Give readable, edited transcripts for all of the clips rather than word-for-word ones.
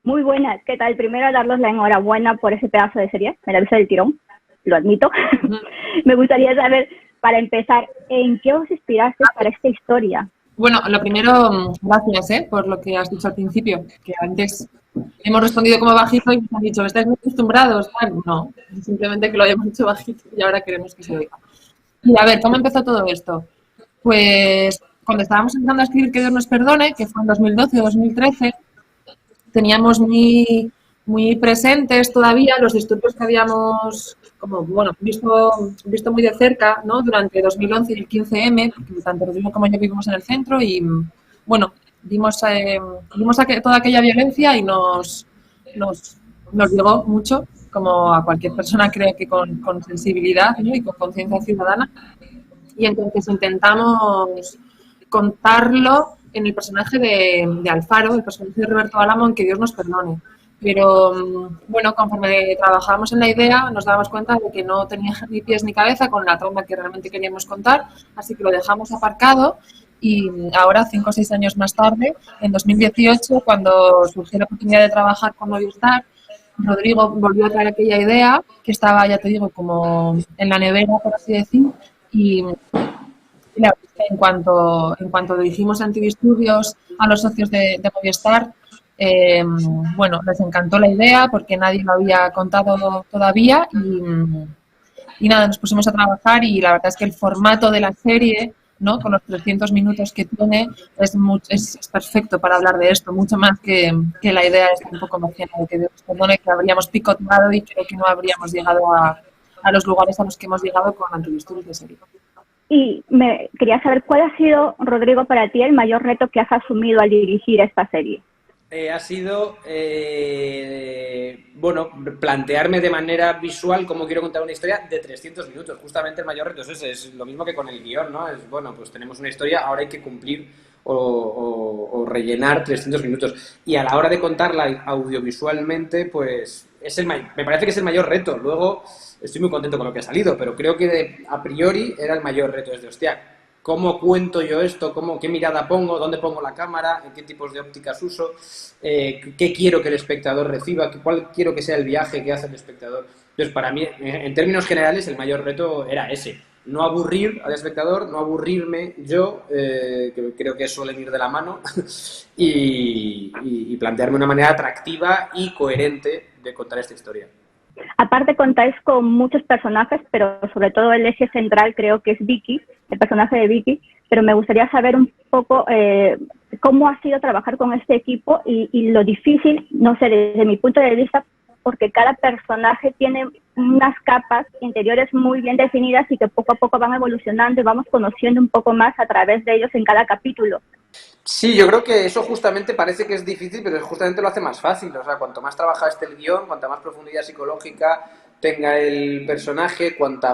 Muy buenas, ¿qué tal? Primero daros la enhorabuena por ese pedazo de serie, me la hice del tirón, lo admito. Me gustaría saber, para empezar, ¿en qué os inspiraste para esta historia? Bueno, lo primero, gracias, por lo que has dicho al principio, que antes hemos respondido como bajito y nos han dicho, ¿estáis muy acostumbrados? Bueno, no, simplemente que lo hayamos hecho bajito y ahora queremos que se oiga. Y a ver, ¿cómo empezó todo esto? Pues cuando estábamos empezando a escribir Que Dios nos perdone, que fue en 2012 o 2013, teníamos muy presentes todavía los disturbios que habíamos como, bueno, visto muy de cerca, ¿no? Durante 2011 y el 15M, porque tanto Rodrigo como yo vivimos en el centro y, bueno, vimos toda aquella violencia y nos llegó mucho, como a cualquier persona, creo que con sensibilidad, ¿no? Y con conciencia ciudadana. Y entonces intentamos contarlo en el personaje de Alfaro, el personaje de Roberto Álamo, en Que Dios nos perdone. Pero, bueno, conforme trabajábamos en la idea, nos dábamos cuenta de que no tenía ni pies ni cabeza con la trama que realmente queríamos contar, así que lo dejamos aparcado. Y ahora, 5 o 6 años más tarde, en 2018, cuando surgió la oportunidad de trabajar con Movistar, Rodrigo volvió a traer aquella idea que estaba, ya te digo, como en la nevera, por así decir, y la, en cuanto dirigimos antidisturbios a los socios de Movistar, bueno, les encantó la idea porque nadie lo había contado todavía y nada, nos pusimos a trabajar y la verdad es que el formato de la serie, ¿no? Con los 300 minutos que tiene, es perfecto para hablar de esto, mucho más que la idea es un poco marciana de Que Dios perdone, que habríamos picoteado y creo que no habríamos llegado a los lugares a los que hemos llegado con antidisturbios de serie. Y me quería saber cuál ha sido, Rodrigo, para ti el mayor reto que has asumido al dirigir esta serie. Ha sido, bueno, plantearme de manera visual cómo quiero contar una historia de 300 minutos. Justamente el mayor reto es ese, es lo mismo que con el guión, ¿no? Es, bueno, pues tenemos una historia, ahora hay que cumplir o rellenar 300 minutos. Y a la hora de contarla audiovisualmente, pues me parece que es el mayor reto. Luego, estoy muy contento con lo que ha salido, pero creo que a priori era el mayor reto. Es de, hostia, ¿cómo cuento yo esto? ¿Qué mirada pongo? ¿Dónde pongo la cámara? ¿En qué tipos de ópticas uso? ¿Qué quiero que el espectador reciba? ¿Cuál quiero que sea el viaje que hace el espectador? Entonces, para mí, en términos generales, el mayor reto era ese. No aburrir al espectador, no aburrirme yo, que creo que suelen ir de la mano, y plantearme una manera atractiva y coherente de contar esta historia. Aparte contáis con muchos personajes, pero sobre todo el eje central creo que es Vicky, el personaje de Vicky, pero me gustaría saber un poco cómo ha sido trabajar con este equipo y lo difícil, no sé, desde mi punto de vista, porque cada personaje tiene unas capas interiores muy bien definidas y que poco a poco van evolucionando y vamos conociendo un poco más a través de ellos en cada capítulo. Sí, yo creo que eso justamente parece que es difícil, pero justamente lo hace más fácil. O sea, cuanto más trabaja el guión, cuanta más profundidad psicológica tenga el personaje, cuantas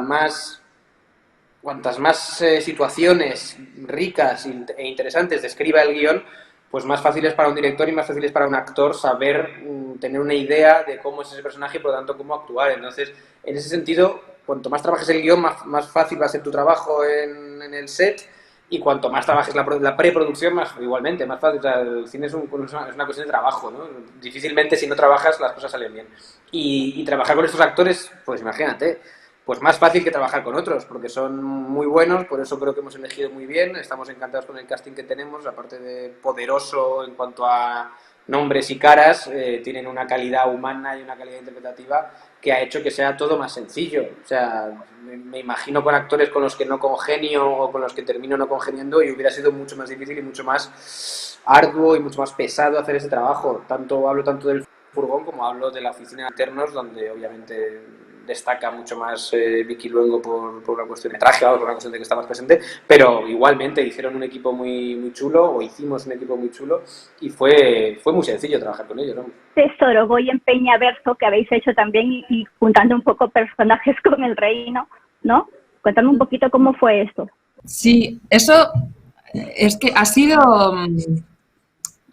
más situaciones ricas e interesantes describa el guión, pues más fácil es para un director y más fácil es para un actor saber tener una idea de cómo es ese personaje y por lo tanto cómo actuar. Entonces, en ese sentido, cuanto más trabajes el guión, más fácil va a ser tu trabajo en el set. Y cuanto más trabajes la preproducción, igualmente, más fácil. O sea, el cine es una cuestión de trabajo, ¿no? Difícilmente, si no trabajas, las cosas salen bien. Y trabajar con estos actores, pues imagínate, pues más fácil que trabajar con otros, porque son muy buenos, por eso creo que hemos elegido muy bien, estamos encantados con el casting que tenemos, aparte de poderoso en cuanto a nombres y caras, tienen una calidad humana y una calidad interpretativa que ha hecho que sea todo más sencillo. O sea, me imagino con actores con los que no congenio o con los que termino no congeniando y hubiera sido mucho más difícil y mucho más arduo y mucho más pesado hacer ese trabajo. Hablo tanto del furgón como hablo de la oficina de internos, donde obviamente destaca mucho más Vicky Luengo por una cuestión de traje, por una cuestión de que está más presente, pero igualmente hicieron un equipo muy chulo, o hicimos un equipo muy chulo, y fue muy sencillo trabajar con ellos, ¿no? Tesoro, voy en Peñaverso, que habéis hecho también, y juntando un poco personajes con el reino, ¿no? Cuéntame un poquito cómo fue esto. Sí, eso es que ha sido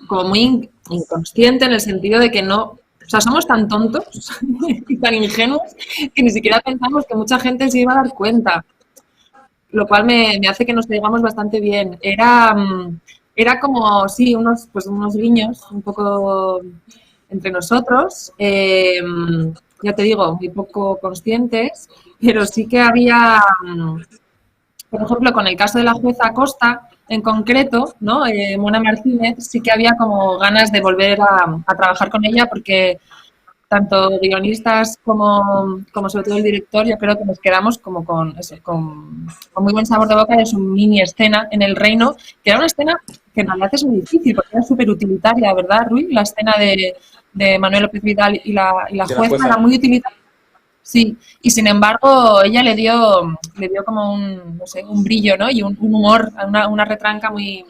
como muy inconsciente en el sentido de que no, o sea, somos tan tontos y tan ingenuos que ni siquiera pensamos que mucha gente se iba a dar cuenta, lo cual me hace que nos llevamos bastante bien. Era como, sí, unos guiños un poco entre nosotros, ya te digo, muy poco conscientes, pero sí que había, por ejemplo, con el caso de la jueza Acosta, en concreto, ¿no? Mona Martínez, sí que había como ganas de volver a trabajar con ella porque tanto guionistas como sobre todo el director, yo creo que nos quedamos como con muy buen sabor de boca de su mini escena en el reino, que era una escena que en realidad es muy difícil, porque era súper utilitaria, ¿verdad, Rui? La escena de Manuel López Vidal y la jueza era muy utilitaria. Sí, y sin embargo ella le dio como un, no sé, un brillo, ¿no? Y un humor, una retranca muy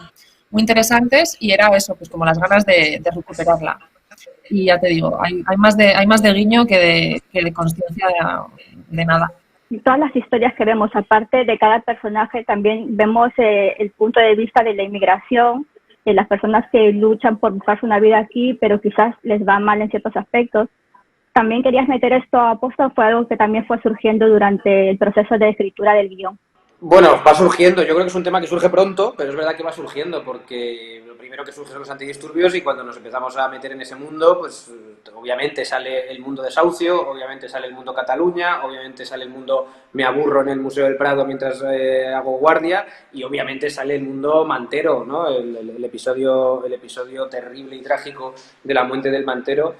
interesantes, y era eso, pues como las ganas de recuperarla. Y ya te digo, hay más de guiño que de consciencia de nada. Todas las historias que vemos, aparte de cada personaje, también vemos el punto de vista de la inmigración, de las personas que luchan por buscarse una vida aquí, pero quizás les va mal en ciertos aspectos. ¿También querías meter esto a posta o fue algo que también fue surgiendo durante el proceso de escritura del guión? Bueno, va surgiendo. Yo creo que es un tema que surge pronto, pero es verdad que va surgiendo porque lo primero que surge son los antidisturbios y cuando nos empezamos a meter en ese mundo, pues obviamente sale el mundo desahucio, obviamente sale el mundo Cataluña, obviamente sale el mundo me aburro en el Museo del Prado mientras hago guardia y obviamente sale el mundo mantero, ¿no? El episodio terrible y trágico de la muerte del mantero.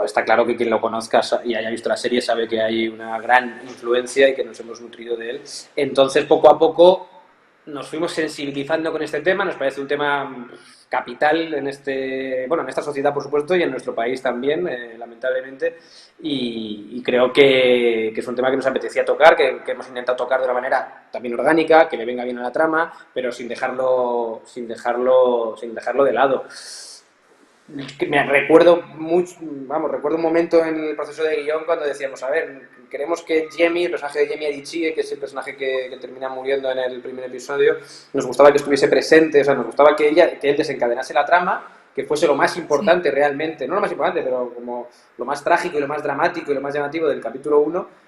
Está claro que quien lo conozca y haya visto la serie sabe que hay una gran influencia y que nos hemos nutrido de él. Entonces, poco a poco nos fuimos sensibilizando con este tema. Nos parece un tema capital en esta sociedad, por supuesto, y en nuestro país también, lamentablemente. Y creo que es un tema que nos apetecía tocar, que hemos intentado tocar de una manera también orgánica, que le venga bien a la trama, pero sin dejarlo de lado. Recuerdo un momento en el proceso de guión cuando decíamos, a ver, queremos que Jamie, el personaje de Jamie Adichie, que es el personaje que termina muriendo en el primer episodio, nos gustaba que estuviese presente, o sea, nos gustaba que él desencadenase la trama, que fuese lo más importante realmente, no lo más importante, pero como lo más trágico y lo más dramático y lo más llamativo del capítulo 1,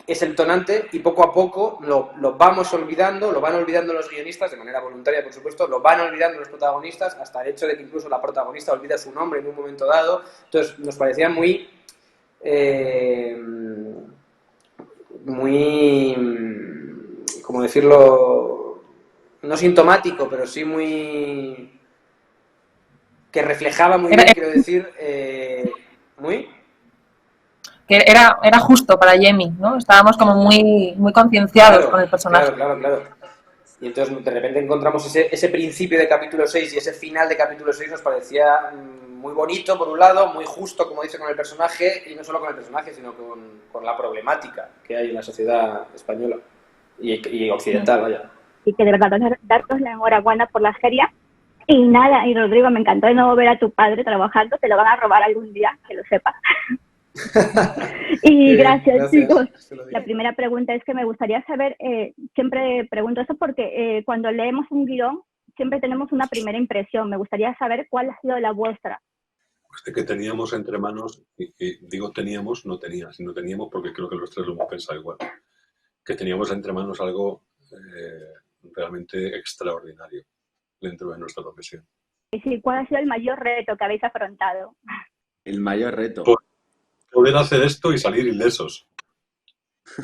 es el tonante y poco a poco lo vamos olvidando, lo van olvidando los guionistas, de manera voluntaria por supuesto, lo van olvidando los protagonistas, hasta el hecho de que incluso la protagonista olvida su nombre en un momento dado. Entonces nos parecía muy ¿cómo decirlo? No sintomático, pero sí muy... que reflejaba muy bien, quiero decir, muy... Que era justo para Jamie, ¿no? Estábamos como muy concienciados con el personaje. Claro. Y entonces de repente encontramos ese principio de capítulo 6 y ese final de capítulo 6 nos parecía muy bonito por un lado, muy justo como dice con el personaje, y no solo con el personaje, sino con la problemática que hay en la sociedad española y occidental, vaya. Y que de verdad daros la enhorabuena por la serie. Y nada, y Rodrigo, me encantó de nuevo ver a tu padre trabajando, te lo van a robar algún día, que lo sepas. Y gracias, chicos. La primera pregunta es que me gustaría saber, siempre pregunto eso porque cuando leemos un guión siempre tenemos una primera impresión. Me gustaría saber cuál ha sido la vuestra. Pues de que teníamos entre manos, y digo teníamos, no tenía, sino teníamos porque creo que los tres lo hemos pensado igual, que teníamos entre manos algo realmente extraordinario dentro de nuestra profesión. Y sí, ¿cuál ha sido el mayor reto que habéis afrontado? El mayor reto. Poder hacer esto y salir ilesos,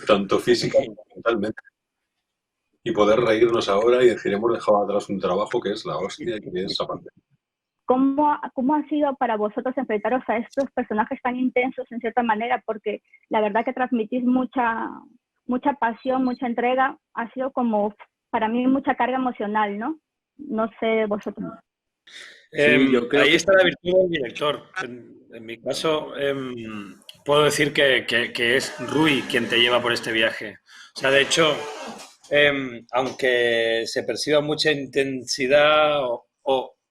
tanto física como mentalmente. Y poder reírnos ahora y decir, hemos dejado atrás un trabajo que es la hostia y que es aparte. ¿Cómo ha sido para vosotros enfrentaros a estos personajes tan intensos en cierta manera? Porque la verdad que transmitís mucha pasión, mucha entrega. Ha sido como, para mí, mucha carga emocional, ¿no? No sé vosotros. Sí, yo creo ahí está la virtud del director. En mi caso, puedo decir que es Rui quien te lleva por este viaje. O sea, de hecho, aunque se perciba mucha intensidad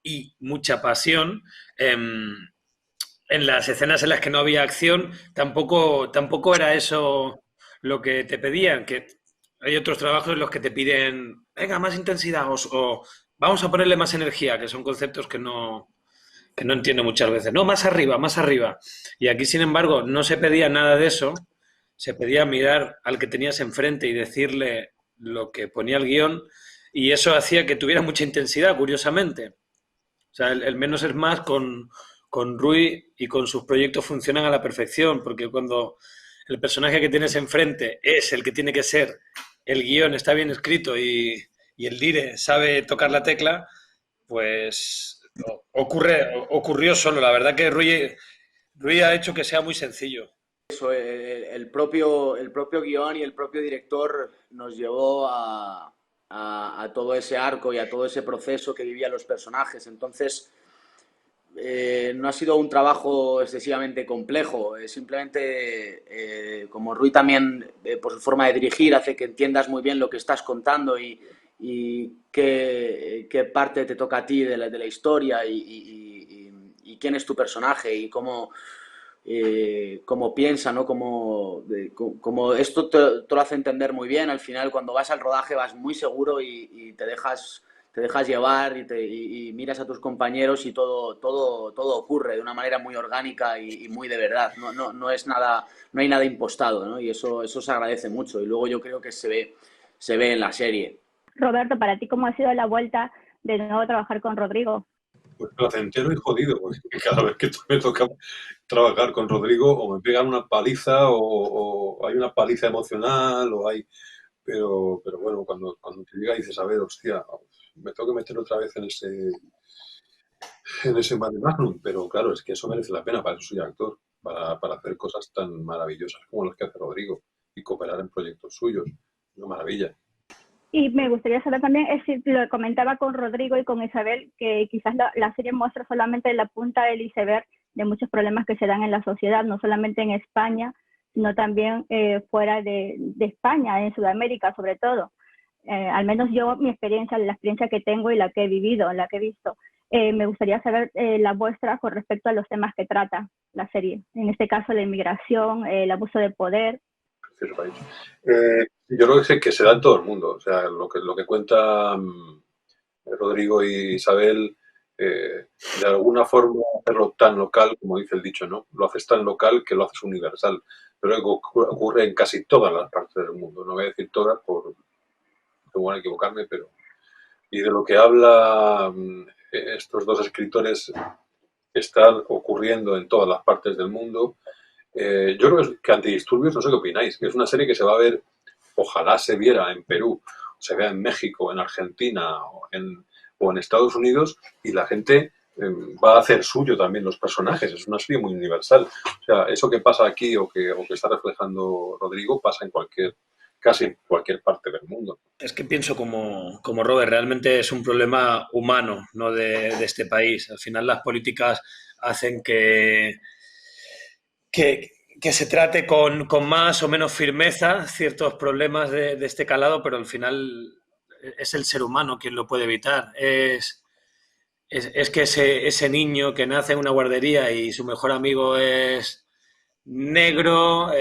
y mucha pasión, en las escenas en las que no había acción, tampoco era eso lo que te pedían, que hay otros trabajos en los que te piden, venga, más intensidad o vamos a ponerle más energía, que son conceptos que no entiendo muchas veces. No, más arriba, más arriba. Y aquí, sin embargo, no se pedía nada de eso. Se pedía mirar al que tenías enfrente y decirle lo que ponía el guión. Y eso hacía que tuviera mucha intensidad, curiosamente. O sea, el menos es más con Rui y con sus proyectos funcionan a la perfección, porque cuando el personaje que tienes enfrente es el que tiene que ser, el guión está bien escrito y el dire sabe tocar la tecla, pues ocurrió solo. La verdad que Rui ha hecho que sea muy sencillo. Eso, el propio guión y el propio director nos llevó a todo ese arco y a todo ese proceso que vivían los personajes. Entonces, no ha sido un trabajo excesivamente complejo. Simplemente, como Rui también, por su forma de dirigir, hace que entiendas muy bien lo que estás contando y qué parte te toca a ti de la historia y quién es tu personaje y cómo piensa, ¿no? Como esto te lo hace entender muy bien. Al final, cuando vas al rodaje, vas muy seguro y te dejas llevar y miras a tus compañeros y todo ocurre de una manera muy orgánica y muy de verdad. No es nada, no hay nada impostado, ¿no? Y eso se agradece mucho. Y luego yo creo que se ve en la serie. Roberto, para ti, ¿cómo ha sido la vuelta de nuevo a trabajar con Rodrigo? Pues placentero y jodido, porque cada vez que me toca trabajar con Rodrigo o me pegan una paliza o hay una paliza emocional pero bueno, cuando te llega y dices, a ver, hostia, me tengo que meter otra vez en ese mare magnum, pero claro, es que eso merece la pena, para eso soy actor, para hacer cosas tan maravillosas como las que hace Rodrigo y cooperar en proyectos suyos, una maravilla. Y me gustaría saber también, lo comentaba con Rodrigo y con Isabel, que quizás la serie muestra solamente la punta del iceberg de muchos problemas que se dan en la sociedad, no solamente en España, sino también fuera de España, en Sudamérica sobre todo. Al menos yo, la experiencia que tengo y la que he vivido, la que he visto, me gustaría saber la vuestra con respecto a los temas que trata la serie. En este caso, la inmigración, el abuso de poder. Yo creo que se da en todo el mundo. O sea, lo que cuenta Rodrigo y Isabel, de alguna forma hacerlo tan local, como dice el dicho, ¿no? Lo haces tan local que lo haces universal. Pero ocurre en casi todas las partes del mundo. No voy a decir todas por no equivocarme, pero... Y de lo que habla estos dos escritores está ocurriendo en todas las partes del mundo. Yo creo que Antidisturbios, no sé qué opináis, que es una serie que se va a ver, ojalá se viera en Perú, se vea en México, en Argentina o en Estados Unidos, y la gente va a hacer suyo también los personajes. Es una serie muy universal. O sea, eso que pasa aquí o que está reflejando Rodrigo pasa en casi en cualquier parte del mundo. Es que pienso como Robert, realmente es un problema humano, no de este país. Al final las políticas hacen que se trate con más o menos firmeza ciertos problemas de este calado, pero al final es el ser humano quien lo puede evitar. Es que ese niño que nace en una guardería y su mejor amigo es negro,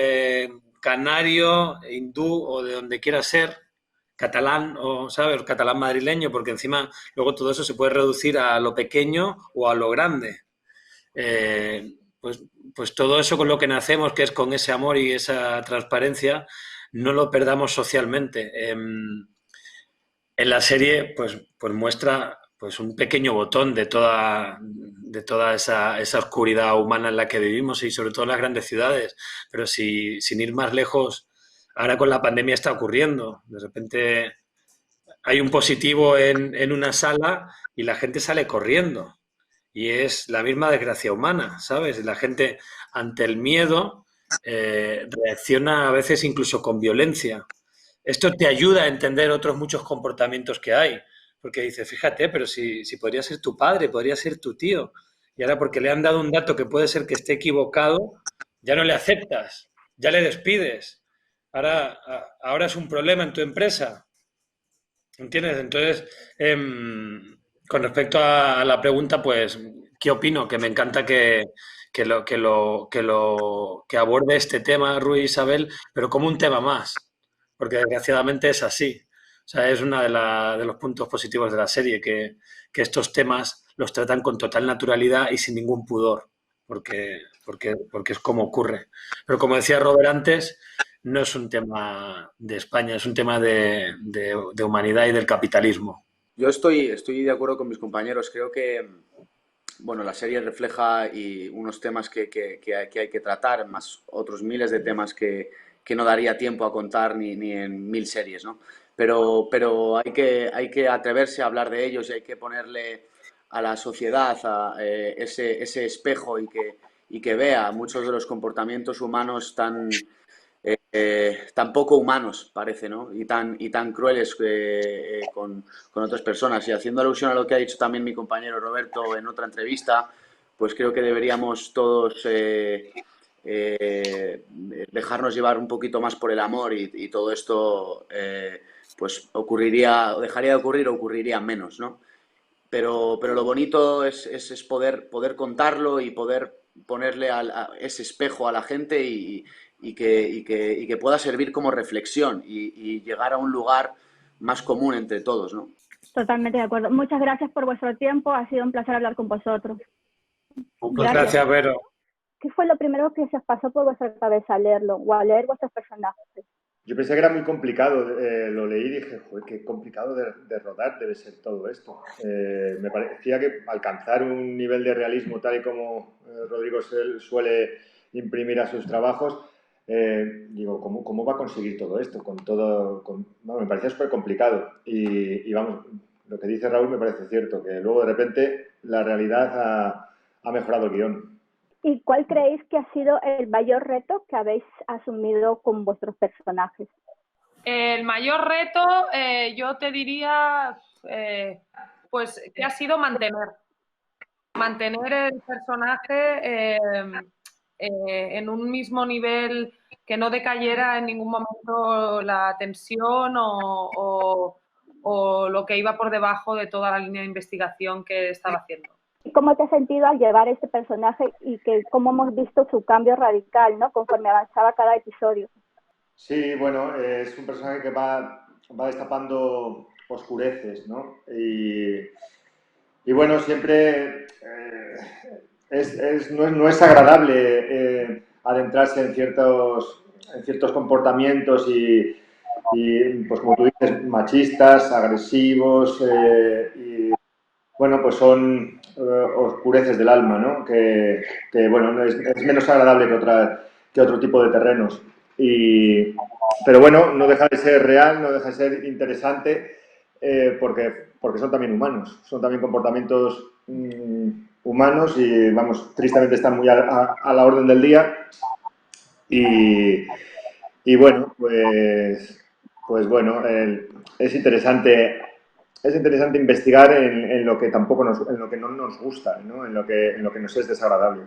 canario, hindú o de donde quiera ser, catalán o, ¿sabes?, catalán madrileño, porque encima luego todo eso se puede reducir a lo pequeño o a lo grande. Pues todo eso con lo que nacemos, que es con ese amor y esa transparencia, no lo perdamos socialmente. En la serie pues muestra pues un pequeño botón de toda esa oscuridad humana en la que vivimos y sobre todo en las grandes ciudades. Pero sin ir más lejos, ahora con la pandemia está ocurriendo. De repente hay un positivo en una sala y la gente sale corriendo. Y es la misma desgracia humana, ¿sabes? La gente ante el miedo reacciona a veces incluso con violencia. Esto te ayuda a entender otros muchos comportamientos que hay. Porque dices, fíjate, pero si podría ser tu padre, podría ser tu tío. Y ahora porque le han dado un dato que puede ser que esté equivocado, ya no le aceptas, ya le despides. Ahora es un problema en tu empresa. ¿Entiendes? Entonces, con respecto a la pregunta, pues, ¿qué opino? Que me encanta que aborde este tema Rui Isabel, pero como un tema más, porque desgraciadamente es así. O sea, es uno de los puntos positivos de la serie, que estos temas los tratan con total naturalidad y sin ningún pudor, porque es como ocurre. Pero como decía Robert antes, no es un tema de España, es un tema de humanidad y del capitalismo. Yo estoy de acuerdo con mis compañeros. Creo que, bueno, la serie refleja unos temas que hay que tratar, más otros miles de temas que no daría tiempo a contar ni en 1000 series, ¿no? Pero hay que atreverse a hablar de ellos y hay que ponerle a la sociedad ese espejo y que vea muchos de los comportamientos humanos tan poco humanos, parece, ¿no? Y tan crueles con otras personas. Y haciendo alusión a lo que ha dicho también mi compañero Roberto en otra entrevista, pues creo que deberíamos todos dejarnos llevar un poquito más por el amor y todo esto pues ocurriría, o dejaría de ocurrir o ocurriría menos, ¿no? Pero lo bonito es poder contarlo y poder ponerle a ese espejo a la gente y que pueda servir como reflexión y llegar a un lugar más común entre todos, ¿no? Totalmente de acuerdo. Muchas gracias por vuestro tiempo. Ha sido un placer hablar con vosotros. Un placer. Gracias. Gracias, Vero. ¿Qué fue lo primero que se os pasó por vuestra cabeza al leerlo o a leer vuestros personajes? Yo pensé que era muy complicado, lo leí y dije, joder, qué complicado de rodar debe ser todo esto. Me parecía que alcanzar un nivel de realismo tal y como Rodrigo suele imprimir a sus trabajos, digo, ¿cómo va a conseguir todo esto? No, me parecía súper complicado. Y vamos, lo que dice Raúl me parece cierto, que luego de repente la realidad ha mejorado el guión. ¿Y cuál creéis que ha sido el mayor reto que habéis asumido con vuestros personajes? El mayor reto, yo te diría, pues que ha sido mantener el personaje en un mismo nivel, que no decayera en ningún momento la tensión o lo que iba por debajo de toda la línea de investigación que estaba haciendo. ¿Cómo te has sentido al llevar este personaje y cómo hemos visto su cambio radical, ¿no? Conforme avanzaba cada episodio? Sí, bueno, es un personaje que va destapando oscureces, ¿no? Y bueno, siempre no es agradable adentrarse en ciertos comportamientos pues como tú dices, machistas, agresivos, y bueno, pues son oscureces del alma, ¿no? Bueno, es menos agradable que otro tipo de terrenos. Pero bueno, no deja de ser real, no deja de ser interesante, porque son también humanos, son también comportamientos humanos y, vamos, tristemente están muy a la orden del día. Y bueno, pues bueno, es interesante investigar en lo que tampoco en lo que no nos gusta, ¿no? En lo que nos es desagradable.